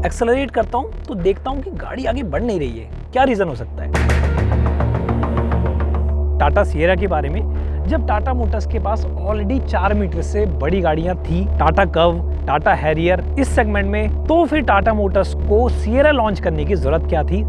Accelerate करता हूँ तो देखता हूँ कि गाड़ी आगे बढ़ नहीं रही है। क्या रीज़न हो सकता है? टाटा सिएरा के बारे में, जब टाटा मोटर्स के पास ऑलरेडी 4 मीटर से बड़ी गाड़ियां थी, टाटा कर्व, टाटा हैरियर इस सेगमेंट में, तो फिर टाटा मोटर्स को सिएरा लॉन्च करने की जरूरत क्या थी?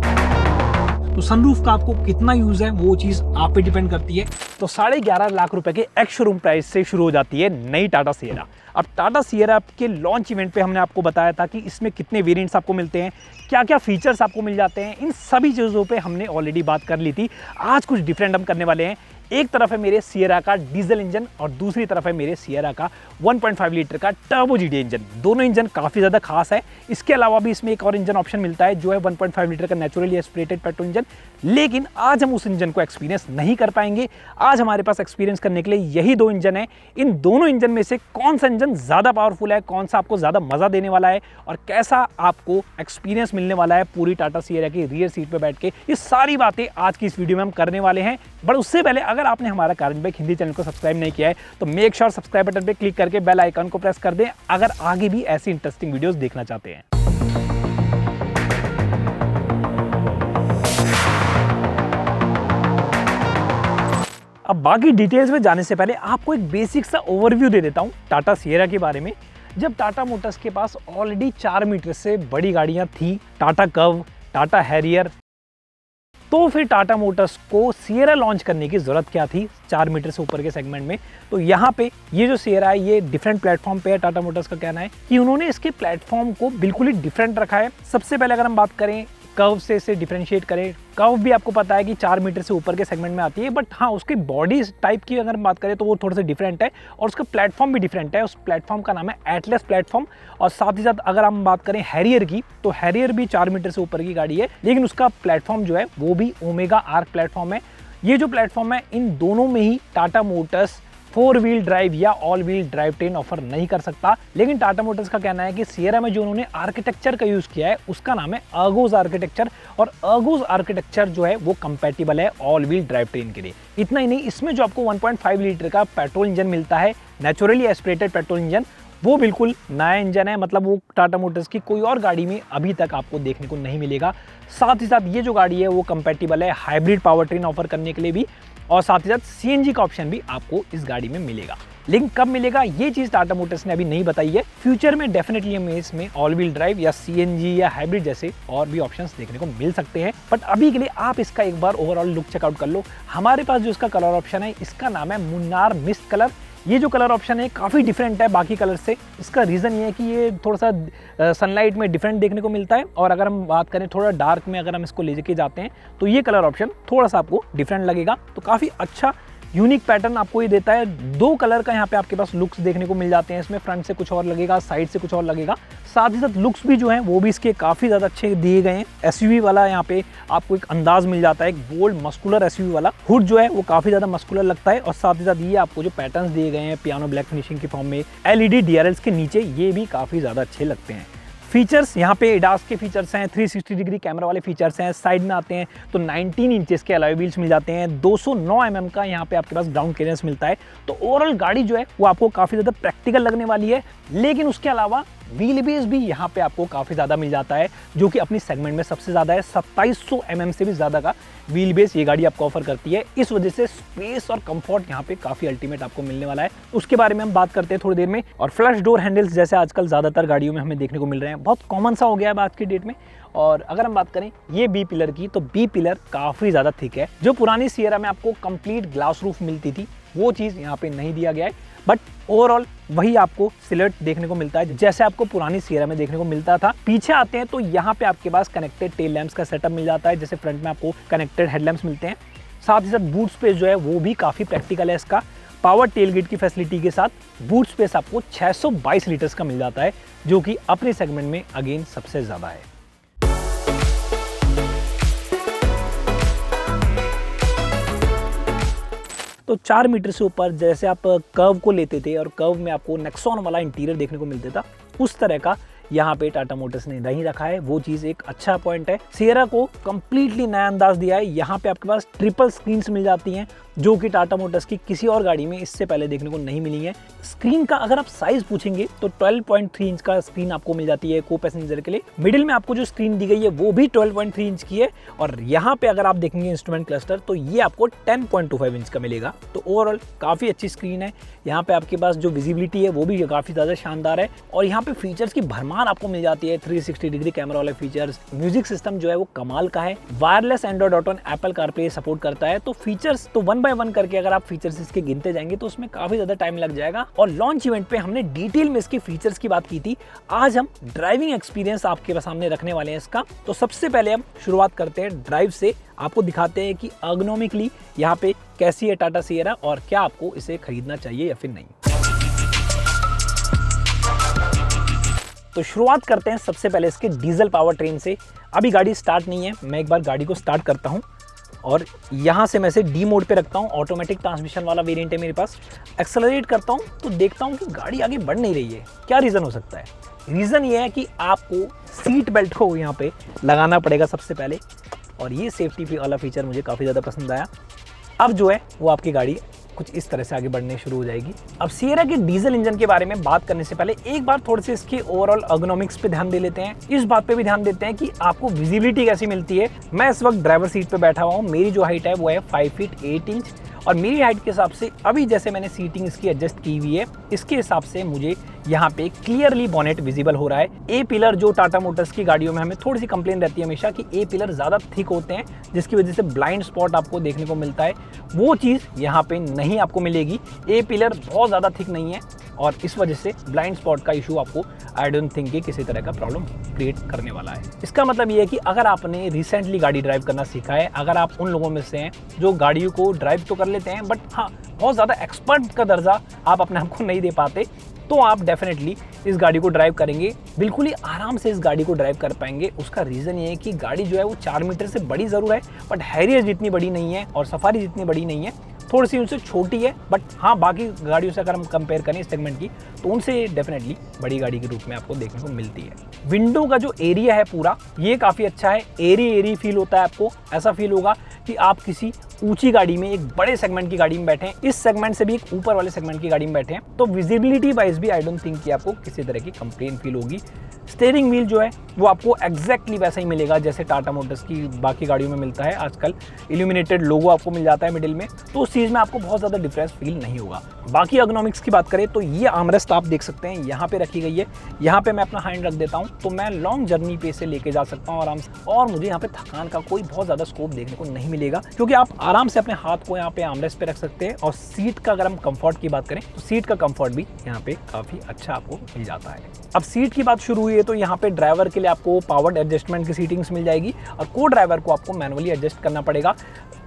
तो सनरूफ का आपको कितना यूज है वो चीज आप पे डिपेंड करती है। तो 11.5 लाख रुपए के एक्स शोरूम प्राइस से शुरू हो जाती है नई टाटा सिएरा। अब टाटा सिएरा के लॉन्च इवेंट पे हमने आपको बताया था कि इसमें कितने वेरिएंट्स आपको मिलते हैं, क्या क्या फीचर्स आपको मिल जाते हैं, इन सभी चीज़ों पे हमने ऑलरेडी बात कर ली थी। आज कुछ डिफरेंट हम करने वाले हैं। एक तरफ है मेरे सिएरा का डीजल इंजन और दूसरी तरफ है मेरे सिएरा का 1.5 लीटर का टर्बो जीडी इंजन। दोनों इंजन काफ़ी ज़्यादा खास है। इसके अलावा भी इसमें एक और इंजन ऑप्शन मिलता है जो है 1.5 लीटर का नेचुरली एस्पिरेटेड पेट्रोल इंजन, लेकिन आज हम उस इंजन को एक्सपीरियंस नहीं कर पाएंगे। आज हमारे पास एक्सपीरियंस करने के लिए यही दो इंजन है। इन दोनों इंजन में से कौन सा इंजन ज़्यादा पावरफुल है, कौन सा आपको ज़्यादा मज़ा देने वाला है और कैसा आपको एक्सपीरियंस मिलने वाला है पूरी टाटा सिएरा की रियर सीट पर बैठ के, ये सारी बातें आज की इस वीडियो में हम करने वाले हैं। बट उससे पहले अगर आपने हमारा car engine bike Hindi channel को सब्सक्राइब नहीं किया है तो मेक श्योर सब्सक्राइब बटन पे क्लिक करके बेल आइकन को प्रेस कर दें अगर आगे भी ऐसी इंटरेस्टिंग वीडियोस देखना चाहते हैं। अब बाकी डिटेल्स में जाने से पहले आपको एक बेसिक सा ओवरव्यू दे देता हूं टाटा सिएरा के बारे में। जब टाटा मोटर्स के पास ऑलरेडी 4 मीटर से बड़ी गाड़ियां थी, टाटा कर्व, टाटा हैरियर, तो फिर टाटा मोटर्स को सिएरा लॉन्च करने की ज़रूरत क्या थी 4 मीटर से ऊपर के सेगमेंट में? तो यहाँ पे ये जो सिएरा है ये डिफरेंट प्लेटफॉर्म पे है। टाटा मोटर्स का कहना है कि उन्होंने इसके प्लेटफॉर्म को बिल्कुल ही डिफरेंट रखा है। सबसे पहले अगर हम बात करें कर्व से इसे डिफरेंशिएट करें, कर्व भी आपको पता है कि 4 मीटर से ऊपर के सेगमेंट में आती है, बट हाँ उसकी बॉडी टाइप की अगर हम बात करें तो वो थोड़ा सा डिफरेंट है और उसका प्लेटफॉर्म भी डिफरेंट है। उस प्लेटफॉर्म का नाम है एटलस प्लेटफॉर्म। और साथ ही साथ अगर हम बात करें हैरियर की, तो हैरियर भी 4 मीटर से ऊपर की गाड़ी है, लेकिन उसका प्लेटफॉर्म जो है वो भी ओमेगा आर्क प्लेटफॉर्म है। ये जो प्लेटफॉर्म है इन दोनों में ही टाटा मोटर्स 4 व्हील ड्राइव या all wheel drive train offer नहीं कर सकता। लेकिन टाटा मोटर्स का कहना है कि सिएरा में जो उन्होंने आर्किटेक्चर का यूज किया है उसका नाम है अर्गोस आर्किटेक्चर, और अर्गोस आर्किटेक्चर जो है वो कंपैटिबल है ऑल व्हील ड्राइव ट्रेन के लिए। इतना ही नहीं, इसमें जो आपको 1.5 लीटर का पेट्रोल इंजन मिलता है, नेचुरली एस्पिरेटेड पेट्रोल इंजन, वो बिल्कुल नया इंजन है। मतलब वो टाटा मोटर्स की कोई और गाड़ी में अभी तक आपको देखने को नहीं मिलेगा। साथ ही साथ ये जो गाड़ी है वो कंपैटिबल है हाइब्रिड पावर ट्रेन ऑफर करने के लिए भी, और साथ ही साथ सीएनजी का ऑप्शन भी आपको इस गाड़ी में मिलेगा। लेकिन कब मिलेगा ये चीज़ टाटा मोटर्स ने अभी नहीं बताई है। फ्यूचर में डेफिनेटली हमें इसमें ऑल व्हील ड्राइव या सीएनजी या हाइब्रिड जैसे और भी ऑप्शंस देखने को मिल सकते हैं। बट अभी के लिए आप इसका एक बार ओवरऑल लुक चेकआउट कर लो। हमारे पास जो इसका कलर ऑप्शन है इसका नाम है मुन्नार मिस्ट कलर। ये जो कलर ऑप्शन है काफ़ी डिफरेंट है बाकी कलर से। इसका रीज़न ये है कि ये थोड़ा सा सनलाइट में डिफरेंट देखने को मिलता है, और अगर हम बात करें थोड़ा डार्क में अगर हम इसको ले के जाते हैं तो ये कलर ऑप्शन थोड़ा सा आपको डिफरेंट लगेगा। तो काफ़ी अच्छा यूनिक पैटर्न आपको ये देता है। 2 कलर का यहाँ पे आपके पास लुक्स देखने को मिल जाते हैं इसमें। फ्रंट से कुछ और लगेगा, साइड से कुछ और लगेगा। साथ ही साथ लुक्स भी जो हैं वो भी इसके काफ़ी ज़्यादा अच्छे दिए गए हैं। एसयूवी वाला यहाँ पे आपको एक अंदाज मिल जाता है, एक बोल्ड मस्कुलर एसयूवी वाला। हुड जो है वो काफ़ी ज़्यादा मस्कुलर लगता है, और साथ ही साथ ये आपको जो पैटर्न्स दिए गए हैं पियानो ब्लैक फिनिशिंग की फॉर्म में एलईडी डीआरएल्स के नीचे, ये भी काफ़ी ज़्यादा अच्छे लगते हैं। फीचर्स यहाँ पे एडास के फीचर्स हैं, 360 डिग्री कैमरा वाले फीचर्स हैं। साइड में आते हैं तो 19 इंचेस के अलॉय व्हील्स मिल जाते हैं। 209 mm का यहाँ पे आपके पास ग्राउंड क्लियरेंस मिलता है। तो ओवरऑल गाड़ी जो है वो आपको काफ़ी ज़्यादा प्रैक्टिकल लगने वाली है। लेकिन उसके अलावा व्हील बेस भी यहाँ पे आपको काफ़ी ज़्यादा मिल जाता है, जो कि अपनी सेगमेंट में सबसे ज़्यादा है। 2700 mm से भी ज़्यादा का व्हील बेस ये गाड़ी आपको ऑफर करती है। इस वजह से स्पेस और कंफर्ट यहाँ पे काफ़ी अल्टीमेट आपको मिलने वाला है। उसके बारे में हम बात करते हैं थोड़ी देर में। और फ्लश डोर हैंडल्स जैसे आजकल ज़्यादातर गाड़ियों में हमें देखने को मिल रहे हैं, बहुत कॉमन सा हो गया है आज की डेट में। और अगर हम बात करें ये बी पिलर की, तो बी पिलर काफ़ी ज़्यादा थिक है। जो पुरानी सिएरा में आपको कंप्लीट ग्लास रूफ मिलती थी वो चीज़ यहाँ पे नहीं दिया गया है, बट ओवरऑल वही आपको सिलट देखने को मिलता है जैसे आपको पुरानी सिएरा में देखने को मिलता था। पीछे आते हैं तो यहाँ पे आपके पास कनेक्टेड टेल लैंप्स का सेटअप मिल जाता है, जैसे फ्रंट में आपको कनेक्टेड हेडलैम्प्स मिलते हैं। साथ ही साथ बूट स्पेस जो है वो भी काफ़ी प्रैक्टिकल है। इसका पावर टेलगेट की फैसिलिटी के साथ बूट स्पेस आपको 622 लीटर्स का मिल जाता है, जो कि अपने सेगमेंट में अगेन सबसे ज़्यादा है। तो 4 मीटर से ऊपर जैसे आप कर्व को लेते थे और कर्व में आपको नेक्सॉन वाला इंटीरियर देखने को मिलता था, उस तरह का यहाँ पे टाटा मोटर्स ने नहीं रखा है, वो चीज़ एक अच्छा पॉइंट है। सियरा को कंप्लीटली नया अंदाज दिया है। यहाँ पे आपके पास ट्रिपल स्क्रीन्स मिल जाती हैं जो कि टाटा मोटर्स की किसी और गाड़ी में इससे पहले देखने को नहीं मिली है। स्क्रीन का अगर आप साइज पूछेंगे तो 12.3 इंच का स्क्रीन आपको मिल जाती है को पैसेंजर के लिए। मिडिल में आपको जो स्क्रीन दी गई है वो भी 12.3 इंच की है और यहाँ पे अगर आप देखेंगे इंस्ट्रूमेंट क्लस्टर तो ये आपको 10.25 इंच का मिलेगा। तो ओवरऑल काफ़ी अच्छी स्क्रीन है। यहाँ पे आपके पास जो विजिबिलिटी है वो भी काफ़ी ज़्यादा शानदार है और यहाँ पे फीचर्स की भरमार आपको मिल जाती है। 360 डिग्री कैमरा वाले फीचर्स, म्यूजिक सिस्टम जो है वो कमाल का है, wireless Android auto, Apple CarPlay support करता है। तो फीचर्स तो 1 बाय 1 करके अगर आप फीचर्स इसके गिनते जाएंगे तो उसमें काफ़ी ज़्यादा टाइम लग जाएगा। और लॉन्च इवेंट पे हमने डिटेल में इसके फीचर्स की बात की थी। आज हम ड्राइविंग एक्सपीरियंस आपके सामने रखने वाले हैं इसका। तो सबसे पहले हम शुरुआत करते हैं ड्राइव से, आपको दिखाते हैं कि अर्गोनॉमिकली यहाँ पे कैसी है टाटा सियरा और क्या आपको इसे खरीदना चाहिए या फिर नहीं। तो शुरुआत करते हैं सबसे पहले इसके डीजल पावर ट्रेन से। अभी गाड़ी स्टार्ट नहीं है, मैं एक बार गाड़ी को स्टार्ट करता हूं और यहाँ से मैं इसे डी मोड पे रखता हूँ। ऑटोमेटिक ट्रांसमिशन वाला वेरिएंट है मेरे पास। एक्सेलरेट करता हूँ तो देखता हूँ कि गाड़ी आगे बढ़ नहीं रही है। क्या रीज़न हो सकता है? रीज़न ये है कि आपको सीट बेल्ट को यहाँ पे लगाना पड़ेगा सबसे पहले और ये सेफ्टी वाला फीचर मुझे काफ़ी ज़्यादा पसंद आया। अब जो है वो आपकी गाड़ी कुछ इस तरह से आगे बढ़ने शुरू हो जाएगी। अब सियरा के डीजल इंजन के बारे में बात करने से पहले एक बार थोड़े से इसके ओवरऑल अर्गोनॉमिक्स पे ध्यान दे लेते हैं। इस बात पे भी ध्यान देते हैं कि आपको विजिबिलिटी कैसी मिलती है। मैं इस वक्त ड्राइवर सीट पे बैठा हुआ हूँ। मेरी जो हाइट है वो है 5 फीट 8 इंच और मेरी हाइट के हिसाब से अभी जैसे मैंने सीटिंग इसकी एडजस्ट की हुई है इसके हिसाब से मुझे यहाँ पे क्लियरली बॉनेट विजिबल हो रहा है। ए पिलर जो टाटा मोटर्स की गाड़ियों में हमें थोड़ी सी कंप्लेन रहती है हमेशा कि ए पिलर ज़्यादा थिक होते हैं जिसकी वजह से ब्लाइंड स्पॉट आपको देखने को मिलता है। वो चीज़ यहाँ पे नहीं आपको मिलेगी। ए पिलर बहुत ज़्यादा थिक नहीं है और इस वजह से ब्लाइंड स्पॉट का इशू आपको आई डोंट थिंक कि किसी तरह का प्रॉब्लम क्रिएट करने वाला है। इसका मतलब ये है कि अगर आपने रिसेंटली गाड़ी ड्राइव करना सीखा है, अगर आप उन लोगों में से हैं जो गाड़ियों को ड्राइव तो कर लेते हैं बट हाँ बहुत ज़्यादा एक्सपर्ट का दर्जा आप अपने आप को नहीं दे पाते, तो आप डेफिनेटली इस गाड़ी को ड्राइव करेंगे, बिल्कुल ही आराम से इस गाड़ी को ड्राइव कर पाएंगे। उसका रीज़न ये है कि गाड़ी जो है वो 4 मीटर से बड़ी ज़रूर है बट हैरियर जितनी बड़ी नहीं है और सफारी जितनी बड़ी नहीं है, थोड़ी सी उनसे छोटी है। बट हाँ बाकी गाड़ियों से अगर हम कंपेयर करें इस सेगमेंट की तो उनसे डेफिनेटली बड़ी गाड़ी के रूप में आपको देखने को मिलती है। विंडो का जो एरिया है पूरा ये काफ़ी अच्छा है, एरी फील होता है। आपको ऐसा फील होगा कि आप किसी ऊंची गाड़ी में, एक बड़े सेगमेंट की गाड़ी में बैठे हैं, इस सेगमेंट से भी एक ऊपर वाले सेगमेंट की गाड़ी में बैठे हैं। तो विजिबिलिटी वाइज भी आई डोंट थिंक कि आपको किसी तरह की कंप्लेन फील होगी। स्टीयरिंग व्हील जो है वो आपको एग्जैक्टली वैसा ही मिलेगा जैसे टाटा मोटर्स की बाकी गाड़ियों में मिलता है। आजकल इल्यूमिनेटेड लोगो आपको मिल जाता है मिडिल में, तो उस चीज़ में आपको बहुत ज़्यादा डिफरेंस फील नहीं होगा। बाकी अर्गोनॉमिक्स की बात करें तो ये आर्मरेस्ट आप देख सकते हैं यहाँ पे रखी गई है। यहाँ पे मैं अपना हैंड रख देता हूँ तो मैं लॉन्ग जर्नी पे इसे लेके जा सकता हूँ आराम से और मुझे यहाँ पे थकान का कोई बहुत ज़्यादा स्कोप देखने को नहीं मिलेगा क्योंकि आप आराम से अपने हाथ को यहाँ पे आर्मरेस्ट पे रख सकते हैं। और सीट का अगर हम कंफर्ट की बात करें तो सीट का कंफर्ट भी यहाँ पे काफ़ी अच्छा आपको मिल जाता है। अब सीट की बात शुरू हुई है तो यहाँ पे ड्राइवर के लिए आपको पावर्ड एडजस्टमेंट की सीटिंग्स मिल जाएगी और को ड्राइवर को आपको मैनुअली एडजस्ट करना पड़ेगा।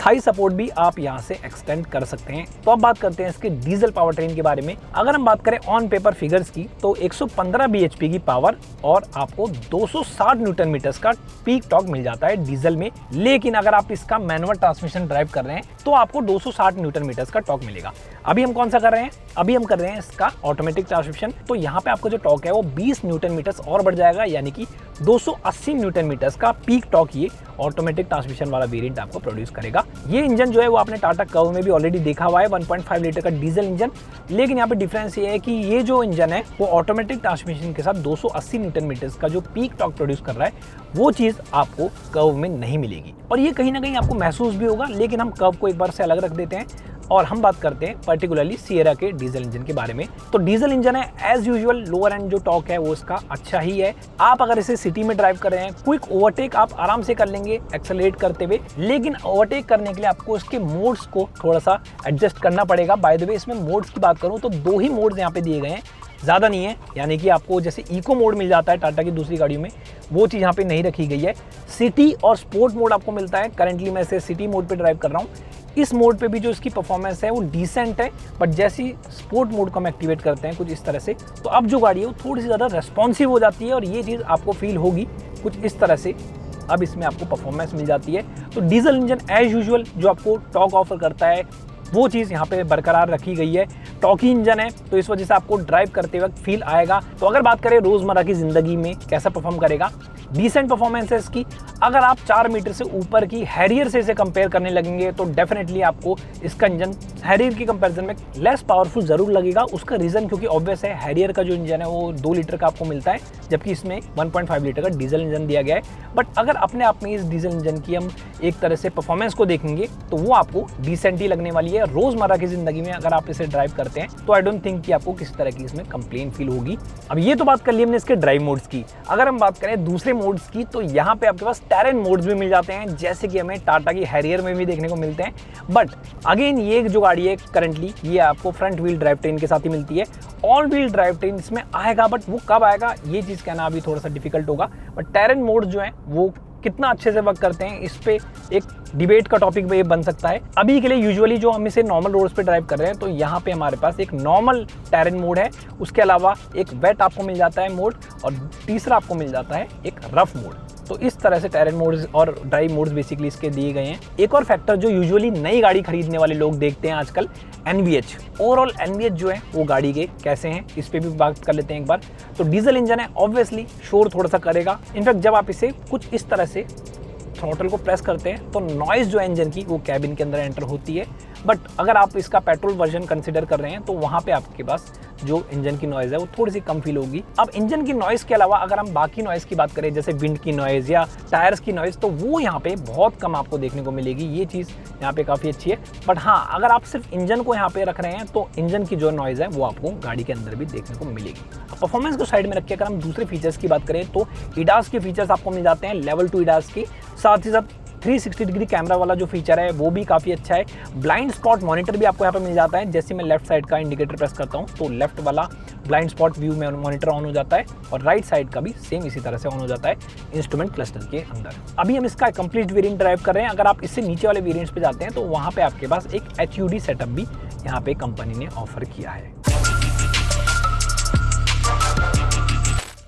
थाई सपोर्ट भी आप यहाँ से एक्सटेंड कर सकते हैं। तो अब बात करते हैं इसके डीजल पावर ट्रेन के बारे में। अगर हम बात करें ऑन पेपर फिगर्स की तो 115 bhp की पावर और आपको 260 न्यूटन मीटर्स का पीक टॉर्क मिल जाता है डीजल में। लेकिन अगर आप इसका मैनुअल ट्रांसमिशन ड्राइव कर रहे हैं तो आपको 260 न्यूटन मीटर्स का टॉर्क मिलेगा। अभी हम कौन सा कर रहे हैं? अभी हम कर रहे हैं इसका ऑटोमेटिक ट्रांसमिशन। तो यहाँ पे आपका जो टॉर्क है वो 20 न्यूटन मीटर्स और बढ़ जाएगा, यानी कि 280 न्यूटन मीटर्स का पीक टॉर्क ये ऑटोमेटिक ट्रांसमिशन वाला वेरिएंट आपको प्रोड्यूस करेगा। ये इंजन जो है वो आपने टाटा कर्व में भी ऑलरेडी देखा हुआ है, 1.5 लीटर का डीजल इंजन। लेकिन यहाँ पे डिफरेंस ये है कि ये जो इंजन है वो ऑटोमेटिक ट्रांसमिशन के साथ 280 न्यूटन मीटर्स का जो पीक टॉर्क प्रोड्यूस कर रहा है वो चीज़ आपको कर्व में नहीं मिलेगी और ये कहीं ना कहीं आपको महसूस भी होगा। लेकिन हम कर्व को एक बार से अलग रख देते हैं और हम बात करते हैं पर्टिकुलरली सियरा के डीजल इंजन के बारे में। तो डीजल इंजन है एज यूजुअल, लोअर एंड जो टॉर्क है वो इसका अच्छा ही है। आप अगर इसे सिटी में ड्राइव कर रहे हैं, क्विक ओवरटेक आप आराम से कर लेंगे एक्सेलरेट करते हुए। लेकिन ओवरटेक करने के लिए आपको इसके मोड्स को थोड़ा सा एडजस्ट करना पड़ेगा। बाय द वे इसमें मोड्स की बात करूँ तो 2 ही मोड्स यहाँ पे दिए गए हैं, ज़्यादा नहीं है। यानी कि आपको जैसे इको मोड मिल जाता है टाटा की दूसरी गाड़ियों में, वो चीज़ यहाँ पे नहीं रखी गई है। सिटी और स्पोर्ट मोड आपको मिलता है। करेंटली मैं इसे सिटी मोड पे ड्राइव कर रहा हूँ। इस मोड पे भी जो इसकी परफॉर्मेंस है वो डिसेंट है, बट जैसे ही स्पोर्ट मोड को हम एक्टिवेट करते हैं कुछ इस तरह से, तो अब जो गाड़ी है वो थोड़ी सी ज़्यादा रेस्पॉन्सिव हो जाती है और ये चीज़ आपको फील होगी कुछ इस तरह से। अब इसमें आपको परफॉर्मेंस मिल जाती है। तो डीजल इंजन एज यूजुअल जो आपको टॉर्क ऑफर करता है वो चीज़ यहाँ पे बरकरार रखी गई है। स्टॉकी इंजन है, तो इस वजह से आपको ड्राइव करते वक्त फील आएगा। तो अगर बात करें रोजमर्रा की जिंदगी में कैसा परफॉर्म करेगा, डिसेंट परफॉर्मेंस है इसकी। अगर आप 4 मीटर से ऊपर की हैरियर से इसे कंपेयर करने लगेंगे तो डेफिनेटली आपको इसका इंजन हैरियर की कंपैरिजन में लेस पावरफुल जरूर लगेगा। उसका रीजन क्योंकि ऑब्वियस है, हैरियर का जो इंजन है वो 2 लीटर का आपको मिलता है, जबकि इसमें 1.5 लीटर का डीजल इंजन दिया गया है। बट अगर अपने आप में इस डीजल इंजन की हम एक तरह से परफॉर्मेंस को देखेंगे तो वो आपको डिसेंट ही लगने वाली है। रोजमर्रा की जिंदगी में अगर आप इसे ड्राइव करते हैं तो आई डोंट थिंक कि आपको किसी तरह की इसमें कंप्लेन फील होगी। अब ये तो बात कर ली हमने इसके ड्राइव मोड्स की। अगर हम बात करें दूसरे मोड्स की तो यहाँ पे आपके पास टेरेन मोड्स भी मिल जाते हैं, जैसे कि हमें टाटा की हैरियर में भी देखने को मिलते हैं। बट अगेन ये जो गाड़ी है करंटली ये आपको फ्रंट व्हील ड्राइव ट्रेन के साथ ही मिलती है। ऑल व्हील ड्राइव ट्रेन इसमें आएगा, बट वो कब आएगा ये चीज़ कहना अभी थोड़ा सा डिफिकल्ट होगा। बट टेरेन मोड्स जो हैं वो कितना अच्छे से वर्क करते हैं, इस पे एक डिबेट का टॉपिक ये बन सकता है। अभी के लिए यूजुअली जो हम इसे नॉर्मल रोड्स पे ड्राइव कर रहे हैं तो यहाँ पे हमारे पास एक नॉर्मल टेरेन मोड है, उसके अलावा एक वेट आपको मिल जाता है मोड, और तीसरा आपको मिल जाता है एक रफ मोड। तो इस तरह से टेरेन मोड्स और ड्राइव मोड्स बेसिकली इसके दिए गए हैं। एक और फैक्टर जो यूजुअली नई गाड़ी खरीदने वाले लोग देखते हैं आजकल, NVH। ओवरऑल NVH जो है वो गाड़ी के कैसे हैं इस पे भी बात कर लेते हैं एक बार। तो डीजल इंजन है, ऑब्वियसली शोर थोड़ा सा करेगा। इनफैक्ट जब आप इसे कुछ इस तरह से थ्रॉटल को प्रेस करते हैं तो नॉइज़ जो है इंजन की वो कैबिन के अंदर एंटर होती है। बट अगर आप इसका पेट्रोल वर्जन कंसिडर कर रहे हैं तो वहाँ पे आपके पास जो इंजन की नॉइज़ है वो थोड़ी सी कम फील होगी। अब इंजन की नॉइज़ के अलावा अगर हम बाकी नॉइज़ की बात करें, जैसे विंड की नॉइज़ या टायर्स की नॉइज़, तो वो यहाँ पे बहुत कम आपको देखने को मिलेगी। ये चीज़ यहाँ पे काफ़ी अच्छी है। बट हाँ, अगर आप सिर्फ इंजन को यहाँ पे रख रहे हैं तो इंजन की जो नॉइज़ है वो आपको गाड़ी के अंदर भी देखने को मिलेगी। अब परफॉर्मेंस को साइड में रख के अगर हम दूसरे फीचर्स की बात करें तो ADAS के फीचर्स आपको मिल जाते हैं, लेवल 2 ADAS की। साथ ही साथ 360 डिग्री कैमरा वाला जो फीचर है वो भी काफ़ी अच्छा है। ब्लाइंड स्पॉट मॉनिटर भी आपको यहाँ पे मिल जाता है। जैसे मैं लेफ्ट साइड का इंडिकेटर प्रेस करता हूँ तो लेफ्ट वाला ब्लाइंड स्पॉट व्यू में मॉनिटर ऑन हो जाता है, और राइट साइड का भी सेम इसी तरह से ऑन हो जाता है इंस्ट्रूमेंट क्लस्टर के अंदर। अभी हम इसका कंप्लीट वेरिएंट ड्राइव कर रहे हैं। अगर आप इससे नीचे वाले वेरिएंट्स पे जाते हैं तो वहाँ पे आपके पास एक HUD सेटअप भी यहाँ पे कंपनी ने ऑफर किया है।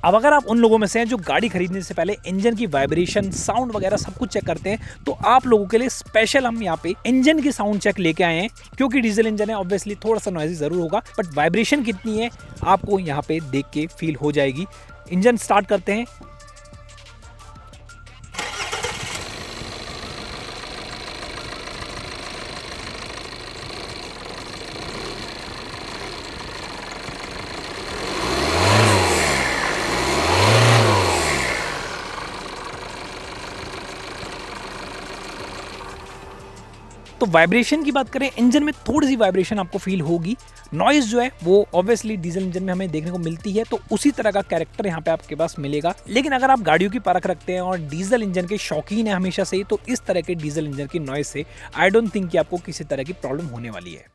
अब अगर आप उन लोगों में से हैं जो गाड़ी खरीदने से पहले इंजन की वाइब्रेशन, साउंड वगैरह सब कुछ चेक करते हैं, तो आप लोगों के लिए स्पेशल हम यहाँ पे इंजन की साउंड चेक लेके आए हैं। क्योंकि डीजल इंजन है, ऑब्वियसली थोड़ा सा नॉइजी जरूर होगा, बट वाइब्रेशन कितनी है आपको यहाँ पे देख के फील हो जाएगी। इंजन स्टार्ट करते हैं। तो वाइब्रेशन की बात करें, इंजन में थोड़ी सी वाइब्रेशन आपको फील होगी। नॉइज जो है वो ऑब्वियसली डीजल इंजन में हमें देखने को मिलती है, तो उसी तरह का कैरेक्टर यहाँ पे आपके पास मिलेगा। लेकिन अगर आप गाड़ियों की परख रखते हैं और डीजल इंजन के शौकीन है हमेशा से ही, तो इस तरह के डीजल इंजन की नॉइज से आई डोंट थिंक कि आपको किसी तरह की प्रॉब्लम होने वाली है।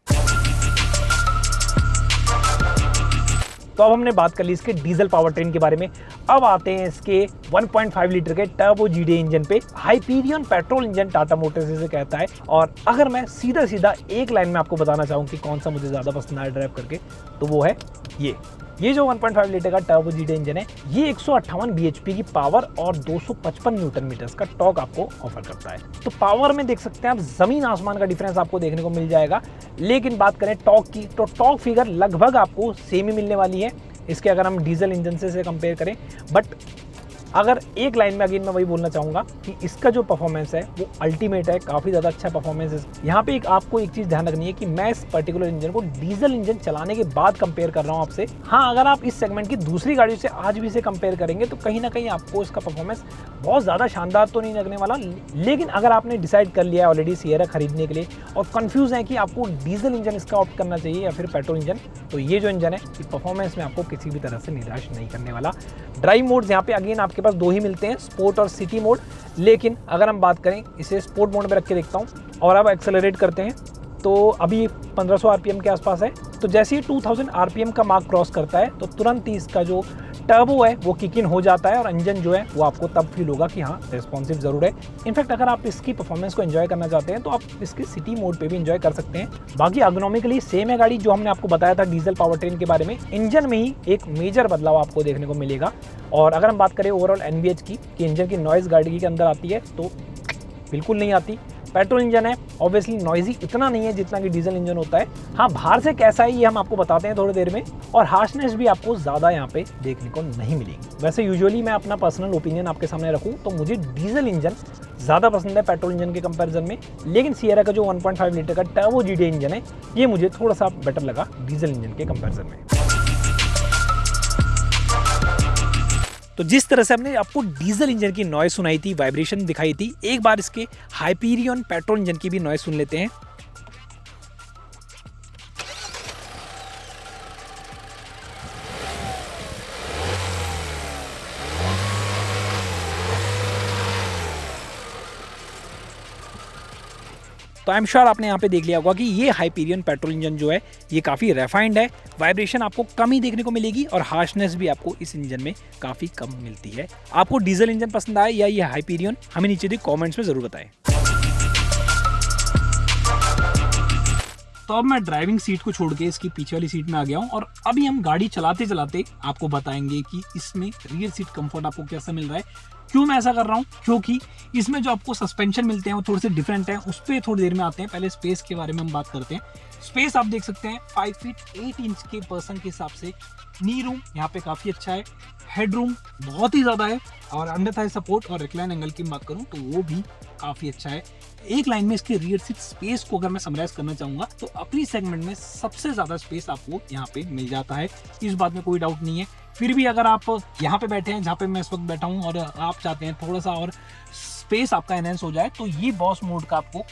तो अब हमने बात कर ली इसके डीजल पावर ट्रेन के बारे में। अब आते हैं इसके 1.5 लीटर के टर्बो GDI इंजन पे। Hyperion petrol engine Tata Motors इसे कहता है। और अगर मैं सीधा सीधा एक लाइन में आपको बताना चाहूँ कि कौन सा मुझे ज़्यादा पसंद आया ड्राइव करके, तो वो है ये जो 1.5 लीटर का टर्बो GDI इंजन है, ये 158 bhp की पावर और 255 न्यूटन मीटर्स का टॉर्क आपको ऑफर करता है। तो पावर में देख सकते हैं आप, जमीन आसमान का डिफरेंस आपको देखने को मिल जाएगा। लेकिन बात करें टॉर्क की, तो टॉर्क फिगर लगभग आपको सेम ही मिलने वाली है इसके, अगर हम डीजल इंजन से कंपेयर करें। बट अगर एक लाइन में अगेन मैं वही बोलना चाहूँगा कि इसका जो परफॉर्मेंस है वो अल्टीमेट है, काफ़ी ज़्यादा अच्छा परफॉर्मेंस है। यहाँ पे आपको एक चीज़ ध्यान रखनी है कि मैं इस पर्टिकुलर इंजन को डीजल इंजन चलाने के बाद कंपेयर कर रहा हूँ आपसे। हाँ, अगर आप इस सेगमेंट की दूसरी गाड़ियों से आज भी इसे कंपेयर करेंगे तो कहीं ना कहीं आपको इसका परफॉर्मेंस बहुत ज़्यादा शानदार तो नहीं लगने वाला। लेकिन अगर आपने डिसाइड कर लिया है ऑलरेडी सिएरा खरीदने के लिए और कन्फ्यूज़ है कि आपको डीजल इंजन इसका ऑप्ट करना चाहिए या फिर पेट्रोल इंजन, तो ये जो इंजन है ये परफॉर्मेंस में आपको किसी भी तरह से निराश नहीं करने वाला। ड्राइव मोड्स यहाँ पे अगेन आपके पास 2 ही मिलते हैं, स्पोर्ट और सिटी मोड। लेकिन अगर हम बात करें, इसे स्पोर्ट मोड में रख के देखता हूँ और अब एक्सेलरेट करते हैं तो अभी 1500 आरपीएम के आसपास है। तो जैसे ही 2000 आरपीएम का मार्क क्रॉस करता है तो तुरंत ही इसका जो टर्बो है वो किक इन हो जाता है और इंजन जो है वो आपको तब फील होगा कि हाँ रिस्पॉन्सिव ज़रूर है। इनफैक्ट अगर आप इसकी परफॉर्मेंस को एंजॉय करना चाहते हैं तो आप इसके सिटी मोड पे भी एंजॉय कर सकते हैं। बाकी एर्गोनॉमिकली सेम है गाड़ी, जो हमने आपको बताया था डीजल पावर ट्रेन के बारे में। इंजन में ही एक मेजर बदलाव आपको देखने को मिलेगा। और अगर हम बात करें ओवरऑल NVH की कि इंजन की नॉइज़ गाड़ी के अंदर आती है, तो बिल्कुल नहीं आती। पेट्रोल इंजन है, ऑब्वियसली नॉइजी इतना नहीं है जितना कि डीजल इंजन होता है। हाँ, बाहर से कैसा है ये हम आपको बताते हैं थोड़ी देर में, और हार्शनेस भी आपको ज़्यादा यहाँ पे देखने को नहीं मिलेगी। वैसे यूजुअली मैं अपना पर्सनल ओपिनियन आपके सामने रखूँ तो मुझे डीजल इंजन ज़्यादा पसंद है पेट्रोल इंजन के कंपैरिजन में, लेकिन सिएरा का जो 1.5 लीटर का टर्बो जीडी इंजन है ये मुझे थोड़ा सा बेटर लगा डीजल इंजन के कंपैरिजन में। तो जिस तरह से हमने आपको डीजल इंजन की नॉइस सुनाई थी, वाइब्रेशन दिखाई थी, एक बार इसके हाइपीरियन पेट्रोल इंजन की भी नॉइस सुन लेते हैं। तो आई एम श्योर आपने यहाँ पे देख लिया होगा कि ये हाइपीरियन पेट्रोल इंजन जो है ये काफ़ी रिफाइंड है, वाइब्रेशन आपको कम ही देखने को मिलेगी और हार्शनेस भी आपको इस इंजन में काफ़ी कम मिलती है। आपको डीजल इंजन पसंद आया या ये हाइपीरियन, हमें नीचे दी कमेंट्स में ज़रूर बताएं। तो अब मैं ड्राइविंग सीट को छोड़ के इसकी पीछे वाली सीट में आ गया हूँ और अभी हम गाड़ी चलाते चलाते आपको बताएंगे कि इसमें रियर सीट कंफर्ट आपको कैसा मिल रहा है। क्यों मैं ऐसा कर रहा हूँ, क्योंकि इसमें जो आपको सस्पेंशन मिलते हैं वो थोड़े से डिफरेंट हैं, उस पर थोड़ी देर में आते हैं। पहले स्पेस के बारे में हम बात करते हैं। स्पेस आप देख सकते हैं 5 फीट 8 इंच के पर्सन के हिसाब से नी रूम यहाँ पे काफ़ी अच्छा है, हेड रूम बहुत ही ज़्यादा है, और अंडर थाई सपोर्ट और रिक्लाइन एंगल की बात करूँ तो वो भी काफ़ी अच्छा है। एक लाइन में इसके रियर सीट स्पेस को अगर मैं समराइज करना चाहूँगा तो अपनी सेगमेंट में सबसे ज़्यादा स्पेस आपको यहाँ पे मिल जाता है, इस बात में कोई डाउट नहीं है। फिर भी अगर आप यहाँ पे बैठे हैं जहाँ पे मैं इस वक्त बैठा हूँ और आप चाहते हैं थोड़ा सा और स्पेस आपका एनहेंस हो जाए तो ये बॉस मोड का आपको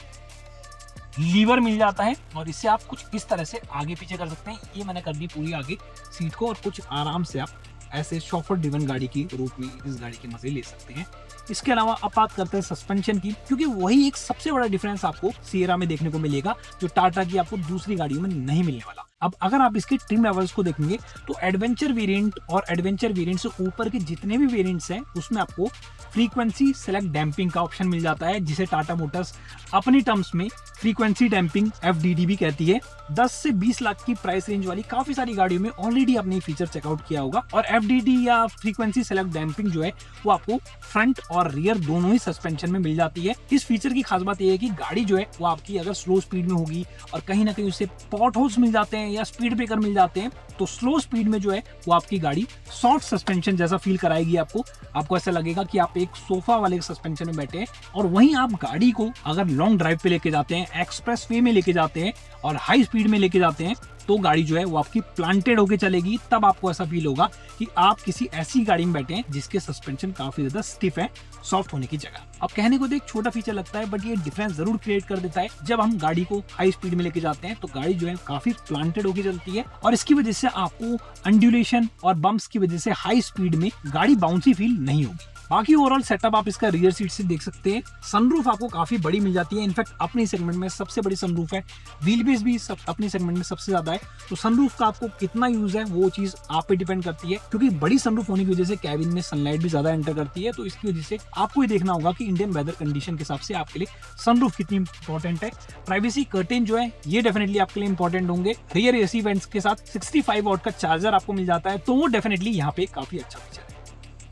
लीवर मिल जाता है और इससे आप कुछ इस तरह से आगे पीछे कर सकते हैं। ये मैंने कर दी पूरी आगे सीट को, और कुछ आराम से आप ऐसे शॉफर ड्रिवन गाड़ी की रूप में इस गाड़ी के मजे ले सकते हैं। इसके अलावा अब बात करते हैं सस्पेंशन की, क्योंकि वही एक सबसे बड़ा डिफरेंस आपको सिएरा में देखने को मिलेगा जो टाटा की आपको दूसरी गाड़ियों में नहीं मिलने वाला। अब अगर आप इसके ट्रिम लेवल्स को देखेंगे तो एडवेंचर वेरिएंट और एडवेंचर वेरिएंट से ऊपर के जितने भी वेरिएंट्स हैं उसमें आपको फ्रीक्वेंसी सेलेक्ट डैम्पिंग का ऑप्शन मिल जाता है, जिसे टाटा मोटर्स अपनी टर्म्स में फ्रीक्वेंसी डैम्पिंग FDD भी कहती है। 10 से 20 लाख की प्राइस रेंज वाली काफी सारी गाड़ियों में ऑलरेडी आपने फीचर चेकआउट किया होगा, और FDD या फ्रीक्वेंसी सेलेक्ट डैम्पिंग जो है वो आपको फ्रंट और रियर दोनों ही सस्पेंशन में मिल जाती है। इस फीचर की खास बात यह है कि गाड़ी जो है वो आपकी अगर स्लो स्पीड में होगी और कहीं ना कहीं उससे पॉट होल्स मिल जाते हैं या स्पीड ब्रेकर मिल जाते हैं तो स्लो स्पीड में जो है वो आपकी गाड़ी सॉफ्ट सस्पेंशन जैसा फील कराएगी। आपको ऐसा लगेगा कि आप एक सोफा वाले सस्पेंशन में बैठे हैं, और वहीं आप गाड़ी को अगर लॉन्ग ड्राइव पे लेके जाते हैं, एक्सप्रेस वे में लेके जाते हैं और हाई स्पीड में लेके जाते हैं तो गाड़ी जो है वो आपकी प्लांटेड होके चलेगी। तब आपको ऐसा फील होगा कि आप किसी ऐसी गाड़ी में बैठे हैं जिसके सस्पेंशन काफी ज्यादा स्टिफ है सॉफ्ट होने की जगह। अब कहने को तो एक छोटा फीचर लगता है, बट ये डिफरेंस जरूर क्रिएट कर देता है। जब हम गाड़ी को हाई स्पीड में लेके जाते हैं तो गाड़ी जो है काफी प्लांटेड होके चलती है, और इसकी वजह से आपको अंड्यूलेशन और बम्प्स की वजह से हाई स्पीड में गाड़ी बाउंसी फील नहीं होगी। बाकी ओवरऑल सेटअप आप इसका रियर सीट से देख सकते हैं। सनरूफ आपको काफी बड़ी मिल जाती है, इनफैक्ट अपनी सेगमेंट में सबसे बड़ी सनरूफ है। व्हील बेस भी अपनी सेगमेंट में सबसे ज्यादा है, तो सनरूफ का आपको कितना यूज है वो चीज आप पे डिपेंड करती है, क्योंकि बड़ी सनरूफ होने की वजह से कैबिन में सनलाइट भी ज्यादा एंटर करती है। तो इसकी वजह से आपको ये देखना होगा कि इंडियन वेदर कंडीशन के हिसाब से आपके लिए सनरूफ कितनी इंपॉर्टेंट है। प्राइवेसी कर्टेन जो है ये डेफिनेटली आपके लिए इंपॉर्टेंट होंगे। रियर एसी वेंट्स के साथ 65 वॉट का चार्जर आपको मिल जाता है, तो वो डेफिनेटली यहाँ पे काफी अच्छा फीचर है।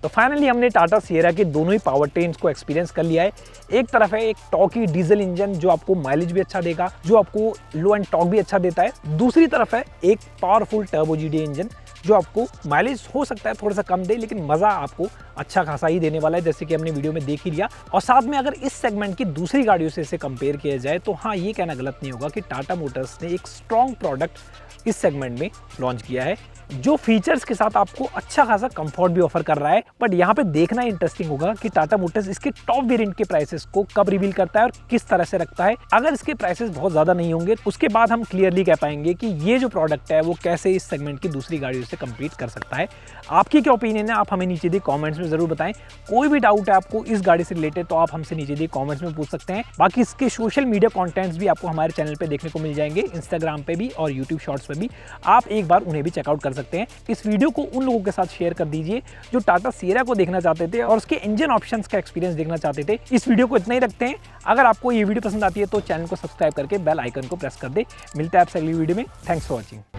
तो फाइनली हमने टाटा सिएरा के दोनों ही पावर ट्रेन्स को एक्सपीरियंस कर लिया है। एक तरफ है एक टॉकी डीजल इंजन जो आपको माइलेज भी अच्छा देगा, जो आपको लो एंड टॉक भी अच्छा देता है। दूसरी तरफ है एक पावरफुल टर्बो जीडी इंजन जो आपको माइलेज हो सकता है थोड़ा सा कम दे, लेकिन मज़ा आपको अच्छा खासा ही देने वाला है, जैसे कि हमने वीडियो में देख ही लिया। और साथ में अगर इस सेगमेंट की दूसरी गाड़ियों से इसे कंपेयर किया जाए तो हाँ, ये कहना गलत नहीं होगा कि टाटा मोटर्स ने एक स्ट्रॉन्ग प्रोडक्ट इस सेगमेंट में लॉन्च किया है, जो फीचर्स के साथ आपको अच्छा खासा कंफर्ट भी ऑफर कर रहा है। बट यहाँ पे देखना इंटरेस्टिंग होगा कि टाटा मोटर्स इसके टॉप वेरिएंट के प्राइसेस को कब रिवील करता है और किस तरह से रखता है। अगर इसके प्राइसेस बहुत ज्यादा नहीं होंगे उसके बाद हम क्लियरली कह पाएंगे कि ये जो प्रोडक्ट है वो कैसे इस सेगमेंट की दूसरी गाड़ियों से कम्पीट कर सकता है। आपकी क्या ओपिनियन है, आप हमें नीचे दी कॉमेंट्स में जरूर बताएं। कोई भी डाउट है आपको इस गाड़ी से रिलेटेड तो आप हमसे नीचे दी कॉमेंट्स में पूछ सकते हैं। बाकी इसके सोशल मीडिया कॉन्टेंट्स भी आपको हमारे चैनल पे देखने को मिल जाएंगे, इंस्टाग्राम पे भी और यूट्यूब शॉर्ट्स पे भी। आप एक बार उन्हें भी चेकआउट कर सकते हैं। इस वीडियो को उन लोगों के साथ शेयर कर दीजिए जो टाटा सिएरा को देखना चाहते थे और उसके इंजन ऑप्शंस का एक्सपीरियंस देखना चाहते थे। इस वीडियो को इतना ही रखते हैं। अगर आपको ये वीडियो पसंद आती है तो चैनल को सब्सक्राइब करके बेल आइकन को प्रेस कर दे। मिलते हैं आपसे अगली वीडियो में। Thanks for watching.